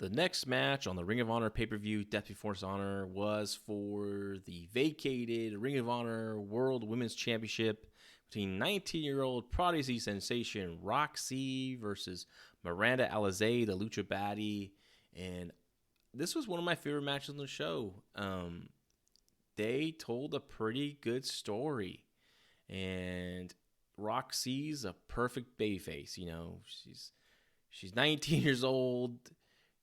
The next match on the Ring of Honor pay-per-view, Death Before Dishonor, was for the vacated Ring of Honor World Women's Championship between 19-year-old Prodigy sensation Rok-C versus Miranda Alize, the Lucha Baddie. And this was one of my favorite matches on the show. They told a pretty good story. And Rok-C's a perfect babyface, you know. She's 19 years old.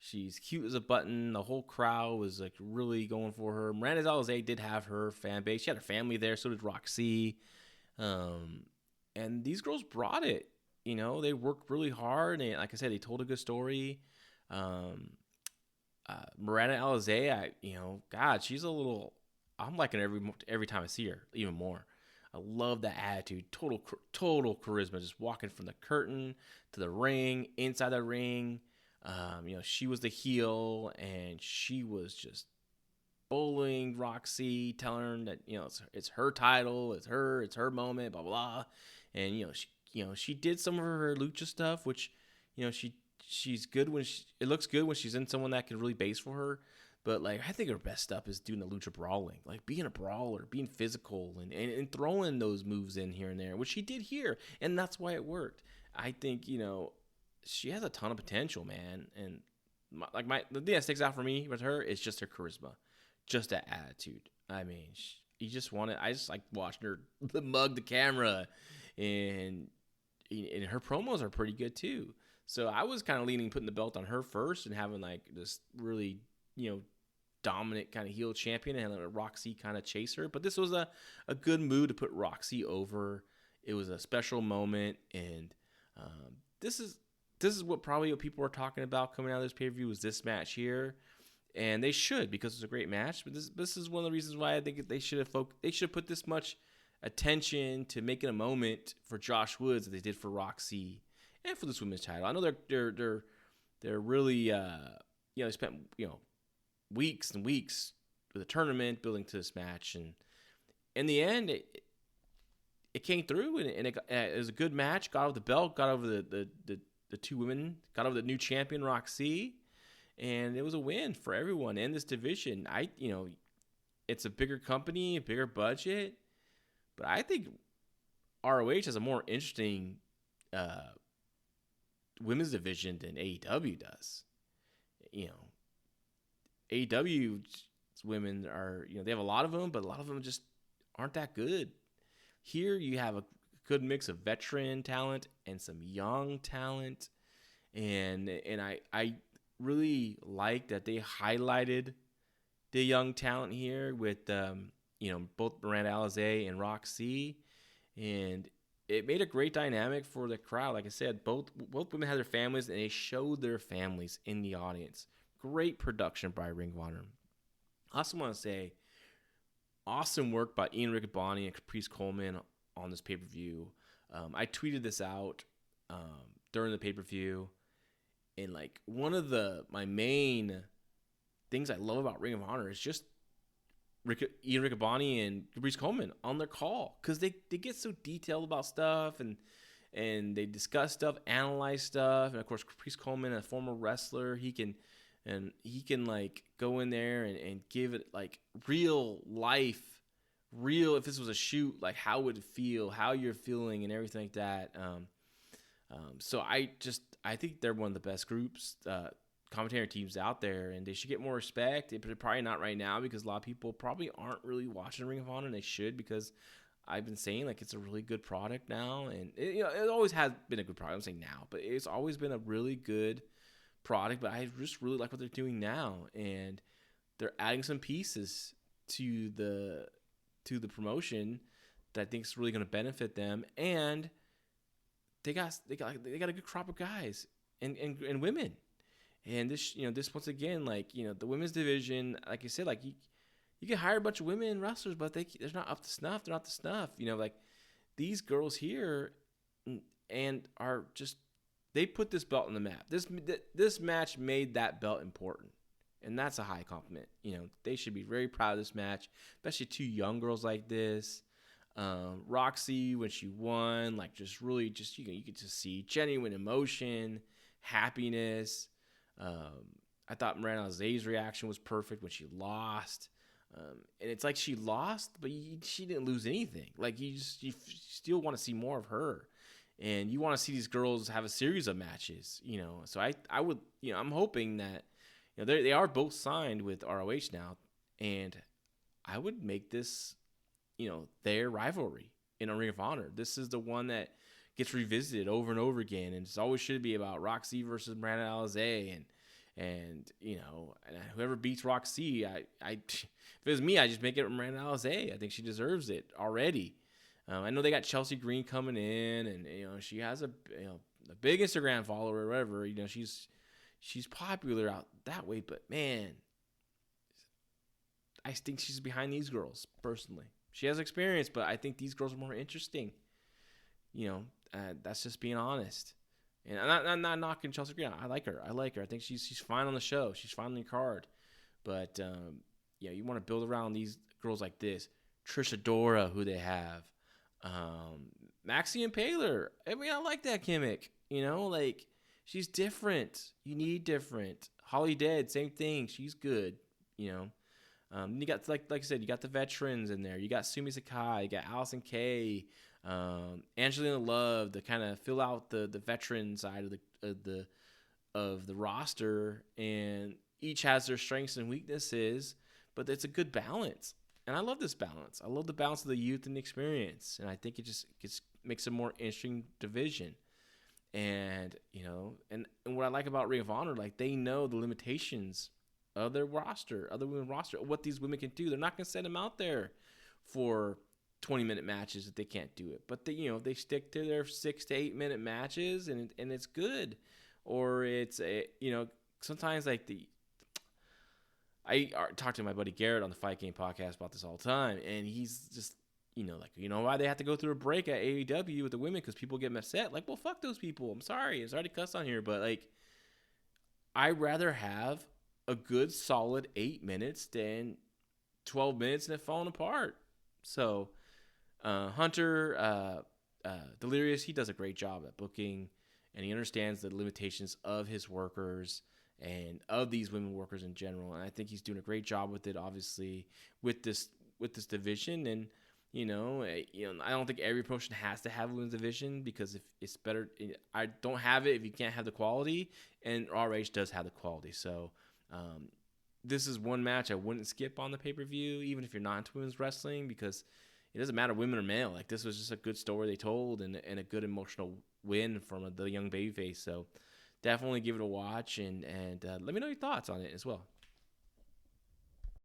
She's cute as a button. The whole crowd was like really going for her. Miranda Alize did have her fan base. She had her family there. So did Rok-C. And these girls brought it. You know, they worked really hard. And like I said, they told a good story. Miranda Alize, God, she's a little. I'm liking her every time I see her, even more. I love that attitude. Total charisma. Just walking from the curtain to the ring, inside the ring. She was the heel, and she was just bullying Rok-C, telling her that it's her title, it's her moment, blah blah. And she did some of her lucha stuff, which she's good when it looks good when she's in someone that can really base for her. But like I think her best stuff is doing the lucha brawling, like being a brawler, being physical, and throwing those moves in here and there, which she did here, and that's why it worked. I think she has a ton of potential, man. And the thing that sticks out for me with her is just her charisma, just that attitude. I mean, I just like watching her mug the camera, and her promos are pretty good too. So I was kind of leaning putting the belt on her first and having like this really dominant kind of heel champion and let Rok-C kind of chase her. But this was a good move to put Rok-C over. It was a special moment, and this is what people are talking about coming out of this pay-per-view was this match here. And they should, because it's a great match. But this is one of the reasons why I think they should have put this much attention to making a moment for Josh Woods that they did for Rok-C and for this women's title. I know they're really they spent weeks and weeks with a tournament building to this match, and in the end it came through, and it was a good match. Got over the belt, got over the two women, got over the new champion Rok-C, and it was a win for everyone in this division. It's a bigger company, a bigger budget, but I think ROH has a more interesting women's division than AEW does. AEW's women are, they have a lot of them, but a lot of them just aren't that good. Here you have a good mix of veteran talent and some young talent, and I really like that they highlighted the young talent here with both Miranda Alize and Rok-C, and it made a great dynamic for the crowd. Like I said, both women had their families, and they showed their families in the audience. Great production by Ring of Honor. I also want to say, awesome work by Ian Riccaboni and Caprice Coleman on this pay-per-view. I tweeted this out during the pay-per-view, and like one of my main things I love about Ring of Honor is just Ian Riccaboni and Caprice Coleman on their call, because they get so detailed about stuff, and they discuss stuff, analyze stuff, and of course Caprice Coleman, a former wrestler, he can like go in there and give it like real life, if this was a shoot, like how would it feel, how you're feeling, and everything like that. So I think they're one of the best groups, commentary teams out there, and they should get more respect. But probably not right now, because a lot of people probably aren't really watching Ring of Honor, and they should, because I've been saying like it's a really good product now, and it always has been a good product. I'm saying now, but it's always been a really good product. But I just really like what they're doing now, and they're adding some pieces to the promotion that I think is really going to benefit them, and they got a good crop of guys and women. And this once again, like, the women's division, like I said, like you can hire a bunch of women wrestlers, but they're not up to snuff. They're not the snuff. Like these girls here, and are just, they put this belt on the map. This match made that belt important, and that's a high compliment. They should be very proud of this match, especially two young girls like this. Rok-C, when she won, like just really you could just see genuine emotion, happiness. I thought Miranda Alize's reaction was perfect when she lost. And it's like she lost, but she didn't lose anything. Like you still want to see more of her, and you want to see these girls have a series of matches. So I would, I'm hoping that they are both signed with ROH now, and I would make this their rivalry in a Ring of Honor. This is the one that gets revisited over and over again, and it's always should be about Rok-C versus Miranda Alize, and whoever beats Rok-C, if it was me, I just make it Miranda Alize. I think she deserves it already. I know they got Chelsea Green coming in, and she has a big Instagram follower or whatever. She's popular out that way, but man, I think she's behind these girls personally. She has experience, but I think these girls are more interesting. That's just being honest. And I'm not knocking Chelsea Green. I like her. I think she's fine on the show. She's fine on the card. But, you want to build around these girls like this. Trish Adora, who they have. Maxie Impaler. I mean, I like that gimmick. She's different. You need different. Holly Dead, same thing. She's good. You got, like I said, you got the veterans in there. You got Sumi Sakai. You got Allison Kay. Angelina Love to kind of fill out the veteran side of the roster, and each has their strengths and weaknesses, but it's a good balance. And I love this balance. I love the balance of the youth and the experience, and I think it just makes a more interesting division. And and what I like about Ring of Honor, like they know the limitations of their roster, of the women's roster, what these women can do. They're not going to send them out there for 20-minute matches if they can't do it, but they stick to their 6 to 8 minute matches, and it's good. Or it's sometimes like I talk to my buddy Garrett on the Fight Game podcast about this all the time, and he's just why they have to go through a break at AEW with the women, because people get upset. Like, well, fuck those people. I'm sorry, it's already cussed on here, but like I'd rather have a good solid 8 minutes than 12 minutes and it falling apart. So Hunter Delirious, he does a great job at booking, and he understands the limitations of his workers and of these women workers in general. And I think he's doing a great job with it, obviously, with this division. And I don't think every promotion has to have a women's division, because if it's better, I don't have it if you can't have the quality, and ROH does have the quality. So this is one match I wouldn't skip on the pay-per-view, even if you're not into women's wrestling, because it doesn't matter women or male. Like, this was just a good story they told, and a good emotional win from the young babyface. So definitely give it a watch, and let me know your thoughts on it as well.